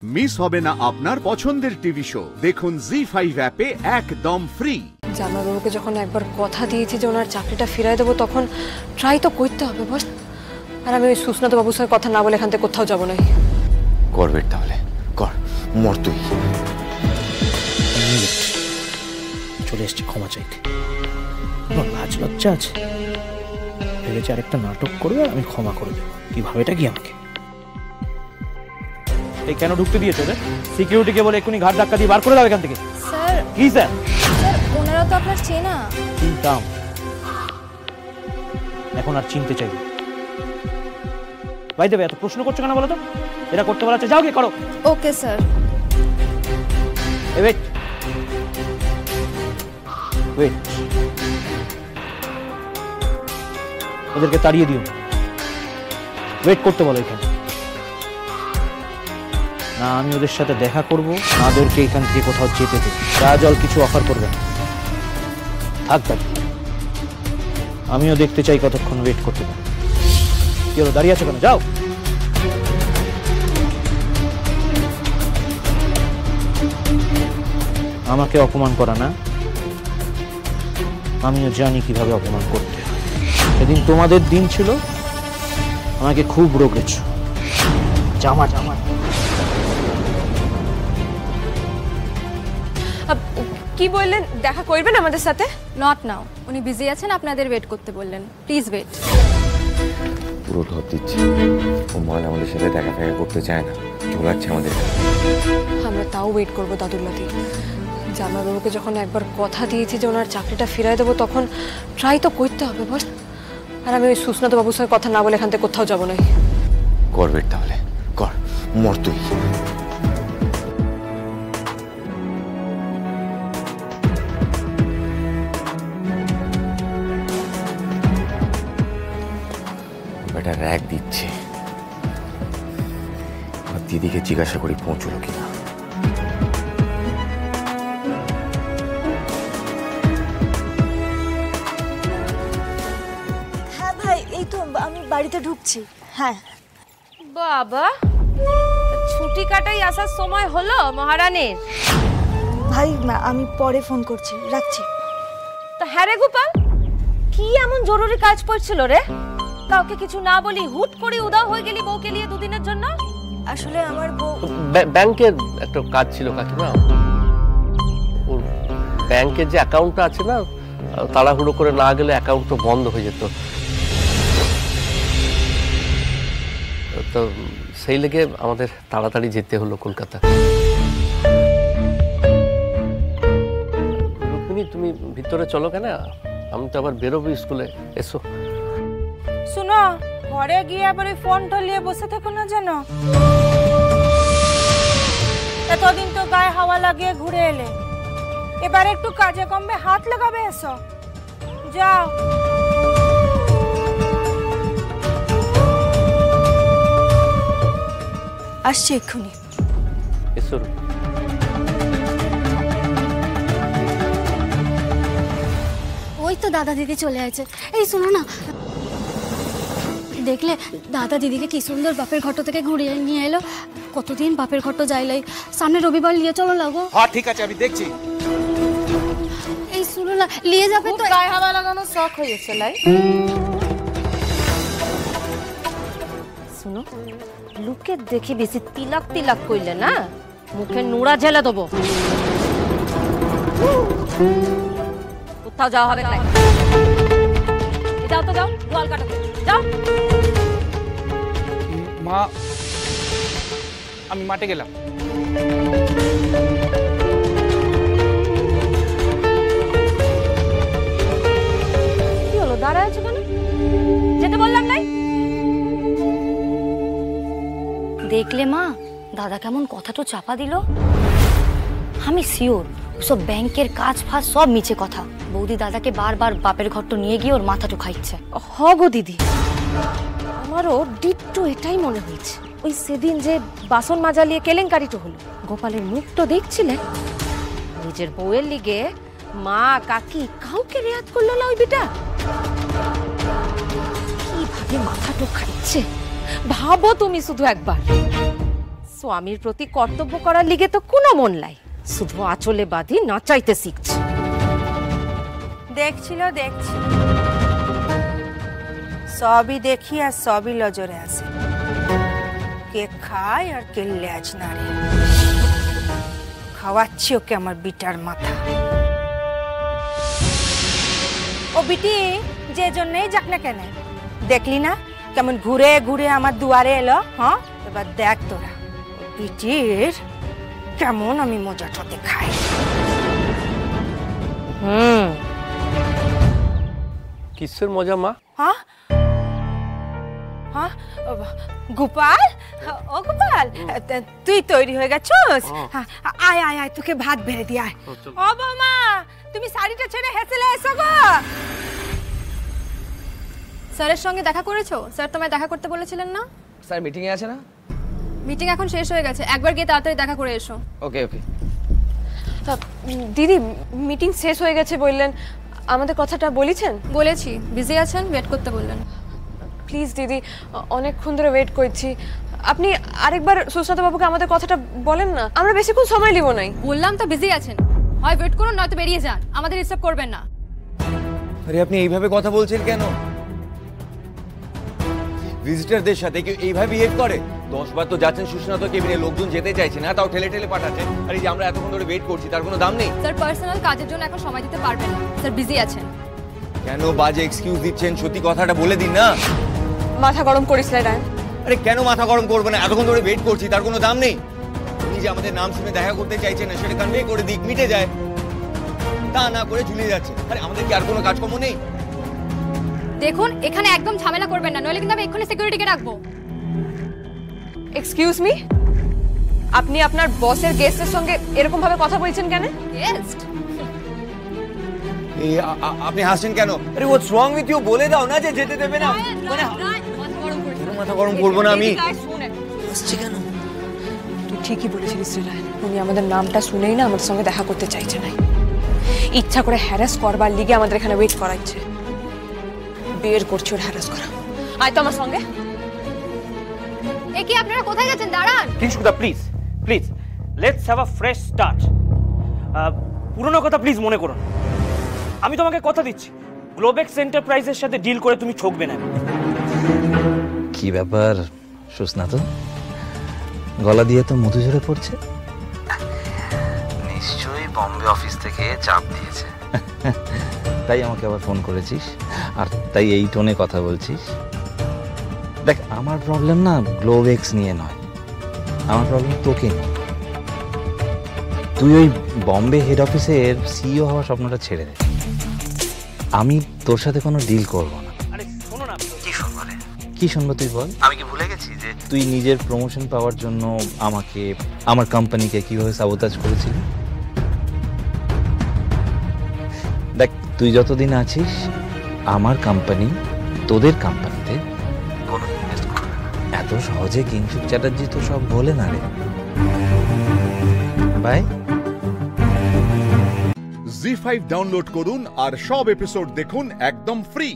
Miss হবে না আপনার পছন্দের টিভি শো। দেখুন জি5 অ্যাপে একদম ফ্রি। জামাইবাবুকে যখন একবার কথা দিয়েছি যে ওনার চাকরিটা ফিরাই দেবো, তখন ট্রাই তো করতে হবে বল। আর আমি ওই সুস্নাত বাবুর সঙ্গে কথা না বলে এখান থেকে কোথাও যাবো না। করবে তাহলে কর, মর তুই। চলে এসছে ক্ষমা চাইতে। আমার লাজ লজ্জা আছে, ভেবেছি আরেকটা নাটক করবে আর আমি ক্ষমা করে দেবো। কি ভাবেটা কি আমাকে এই কেন ঢুকতে দিয়েছো রে? সিকিউরিটিকে বলে এক্ষুনি ঘাট ধাক্কা দিয়ে বার করে দাও এখান থেকে। স্যার কি স্যার? স্যার ওনারা তো আপনার চেনা। চিনতাম, এখন আর চিনতে চাই। ভাই দেবে এত প্রশ্ন করছো কেন বলো তো? এটা করতে বলা আছে, যাও গিয়ে করো। Okay sir. ওয়েট ওয়েট, ওদেরকে তাড়িয়ে দিও। ওয়েট করতে বলো এখানে। না আমি ওদের সাথে দেখা করবো, না ওদেরকে এখান থেকে কোথাও যেতে দেবো। চা জল কিছু অফার করবে না, থাক থাক। আমিও দেখতে চাই কতক্ষণ ওয়েট করতে পারি। কি হলো, দাঁড়িয়ে আছো কেন? যাও। আমাকে অপমান করা না, আমিও জানি কিভাবে অপমান করতে হয়। সেদিন তোমাদের দিন ছিল, আমাকে খুব রোগেছ। জামা জামা কি বললেন, দেখা করবেন আমাদের সাথে? নট নাও, উনি বিজি আছেন, আপনাদের ওয়েট করতে বললেন। Please wait. পুরো ঢপ দিচ্ছি, ও মাল আমাদের সাথে দেখা ফেকা করতে চায় না, চলাচ্ছে আমাদের। আমরা তাও ওয়েট করবো দাদুল্লাদি। জামাইবাবুকে যখন একবার কথা দিয়েছি যে ওনার চাকরিটা ফিরাই দেবো, তখন ট্রাই তো করতে হবে বল। আর আমি ওই সুস্নাত বাবুর সঙ্গে কথা না বলে এখান থেকে কোথাও যাবো না। করবে তাহলে কর, মর তুই। বেটা র্যাক দিচ্ছে, আর দিদিকে জিজ্ঞাসা করি পৌঁছলো কিনা। হ্যাঁ ভাই, এই তো আমি বাড়িতে ঢুকছি। হ্যাঁ বাবা, ছুটি কাটাই আসার সময় হলো মহারানীর। ভাই, আমি পরে ফোন করছি, রাখছি। তো হ্যাঁ রে গোপাল, কি এমন জরুরি কাজ পড়ছিল রে? কাউকে কিছু না বলি হুট করে উদাও হয়ে গেলি বউকে নিয়ে দুদিনের জন্য। আসলে আমার বউ ব্যাংকের একটা কাজ ছিল কাকিমা। ওর ব্যাংকের যে অ্যাকাউন্টটা আছে না, তাড়াহুড়ো করে না গেলে অ্যাকাউন্ট তো বন্ধ হয়ে যেত। তো সেই লেগে আমাদের তাড়াতাড়ি যেতে হলো কলকাতা। রুক্মিণী, তুমি ভিতরে চলো কেন? আমি তো আবার বেরোবো স্কুলে। এসো। শুনো, ঘরে গিয়ে আবার ওই ফোনটা নিয়ে বসে থাকো না যেন। এতদিন তো গায়ে হাওয়া লাগিয়ে ঘুরে এলে, এবার একটু কাজে কমবে হাত লাগাবে। এসো, যাও। আসছি এক্ষুনি। এসো। ওই তো দাদা দিদি চলে আছে। এই শোনো না, দেখলে দাদা দিদিকে কি সুন্দর বাপের ঘর থেকে ঘুরিয়ে নিয়ে এলো। কতদিন বাপের ঘর যাইলাই, সামনে রবিবার নিয়ে চলো লাগো। হ্যাঁ ঠিক আছে, আমি দেখছি। এই শুনো না, নিয়ে যাবে তো। গায়ে হাওয়া লাগানো শখ হয়েছে লাই। শুনো, লুকে দেখি বেশি তিলাক তিলাক কইলে না, মুখে নোড়া ঝেলে দেবো। কোথাও যাওয়া হবে না। যাও তো যাও, গোয়াল কাটাতে যাও। মা, আমি মাঠে গেলাম। কি হলো, দাঁড়ায় আছো কেন? যেতে বললাম নাই? দেখলে মা, দাদা কেমন কথাটা চাপা দিল। আমি শিওর সব ব্যাংকের কাজ ফাজ সব মিছে কথা। বৌদি দাদাকে বারবার বাপের ঘরটা নিয়ে গিয়ে ওর মাথাটা খাইছে। হ গো দিদি, আমারও ডিট্টো এটাই মনে হয়েছে। ওই সেদিন যে বাসন মাজা নিয়ে কেলেঙ্কারিটা হলো, গোপালের মুখ তো দেখছিলে। নিজের বউয়ের লিগে মা কাকি কাউকে রেয়াত করলো না ওই বেটা। কিভাবে মাথাটা খাইছে ভাবো তুমি শুধু একবার। স্বামীর প্রতি কর্তব্য করার লিগে তো কোনো মন লাই, শুধু আঁচলে বাঁধি নাচাইতে শিখছে। দেখছিল সবই দেখি আর সবই নজরে আসে, কে খায় আর কে লেজ নাড়ে। খাওয়াচ্ছি ওকে আমার বিটার মাথা। ও বিটি যে জন্যই যাক না কেন, দেখলি না কেমন ঘুরে ঘুরে আমার দুয়ারে এলো? হ্যাঁ, এবার দেখ তোরা বিটির কেমন আমি মজাটাতে খাই। কিসের মজা মা? হ্যাঁ হ্যাঁ, গোপাল, ও গোপাল, তুই তৈরি হয়ে গেছিস? আয় আয় আয়, তোকে ভাত বেড়ে দি। আয় ও বৌমা, তুমি শাড়িটা ছেড়ে হেসেলে এসো গো। স্যারের সঙ্গে দেখা করেছো? স্যার তোমায় দেখা করতে বলেছিলেন না? স্যার মিটিং এ আছে না? মিটিং এখন শেষ হয়ে গেছে, একবার গিয়ে তাড়াতাড়ি দেখা করে এসো। ওকে ওকে। দিদি, মিটিং শেষ হয়ে গেছে বললেন, আমাদের কথাটা বলেছেন? বলেছি, বিজি আছেন, ওয়েট করতে বললেন। প্লিজ দিদি, অনেকক্ষণ ধরে ওয়েট করছি, আপনি আরেকবার সুস্মিতা বাবুকে আমাদের কথাটা বলেন না, আমরা বেশিক্ষণ সময় নিব নাই। বললাম তো বিজি আছেন, হয় ওয়েট করুন নয়তো বেরিয়ে যান, আমাদের ডিস্টার্ব করবেন না। আরে আপনি এইভাবে কথা বলছেন কেন? ভিজিটরদের সাথে কেউ এইভাবে বিহেভ করে? 10 বার তো যাচ্ছেন সুস্মিতা কেবিনে, লোকজন যেতে চাইছে না, তাও ঠেলে ঠেলে পাঠাচ্ছে। আর এই যে আমরা এতক্ষণ ধরে ওয়েট করছি, তার কোনো দাম নেই? স্যার পার্সোনাল কাজের জন্য এখন সময় দিতে পারবেন না, স্যার বিজি আছেন। কেন বাজে এক্সকিউজ দিচ্ছেন? সত্যি কথাটা বলে দিন না। মাথা গরম করিস না রায়ন। আরে কেন মাথা গরম করবো না? এতক্ষণ ধরে ওয়েট করছি, তার কোনো দাম নেই? উনি যে আমাদের নাম শুনে দেখা করতে চাইছেন না, সেটা কনভে করে দিক, মিটে যায়। তা না করে ঝুলিয়ে যাচ্ছে। আরে আমাদের কি আর কোনো কাজকর্ম নেই? দেখুন, এখানে একদম ঝামেলা করবেন না, নইলে কিন্তু আমি এক্ষুনি সিকিউরিটিকে রাখবো। এক্সকিউজ মি, আপনি আপনার বসের গেস্টের সঙ্গে এরকম ভাবে কথা বলছেন কেন? গেস্ট? এই আপনি হাসছেন কেন? আরে হোয়াটস রং উইথ ইউ? বলে দাও না যে যেতে দেবে না। মানে মাথা গরম করবো না আমি। হাসছে কেন? তুই ঠিকই বলেছিলিস রায়ন, উনি আমাদের নামটা শুনেই না আমাদের সঙ্গে দেখা করতে চাইছে না, ইচ্ছা করে হ্যারাস করবার লিগে আমাদের এখানে ওয়েট করাচ্ছে। বের করছি ওর হ্যারাস করা। আয় তো আমার সঙ্গে। এ কি, আপনারা কোথায় যাচ্ছেন? দাঁড়ান। কিংসুদা please please, let's have a fresh start. পুরনো কথা প্লিজ মনে করুন। আমি তোমাকে কথা দিচ্ছি, গ্লোবেক্স এন্টারপ্রাইজের সাথে ডিল করে তুমি ঠকবে না। কি ব্যাপার সুস্মিতা, গলা দিয়ে তো মধু ঝরে পড়ছে? নিশ্চয়ই বম্বে অফিস থেকে চাপ দিয়েছে, তাই আমাকে আবার ফোন করেছিস, আর তাই এই টোনে কথা বলছিস। দেখ, আমার প্রবলেম না গ্লোবেক্স নিয়ে নয়, আমার প্রবলেম তোকে নিয়ে। তুই ওই বম্বে হেড অফিসের সিইও হওয়ার স্বপ্নটা ছেড়ে দে। আমি তোর সাথে কোনো ডিল করব না। আরে শোনো না। কি শুনবো রে? কি শুনবো তুই বল? আমি কি ভুলে গেছি যে তুই নিজের প্রমোশন পাওয়ার জন্য আমাকে, আমার কোম্পানিকে কিভাবে সাবোতাজ করেছিলি? দেখ, তুই যতদিন আছিস আমার কোম্পানি তোদের কোম্পানিতে কোনো ইনভেস্ট করবে না। এত সহজে কিংসুক চ্যাটার্জি তো সব বলে না রে। বাই। জি5 ডাউনলোড করুন আর সব এপিসোড দেখুন একদম ফ্রি।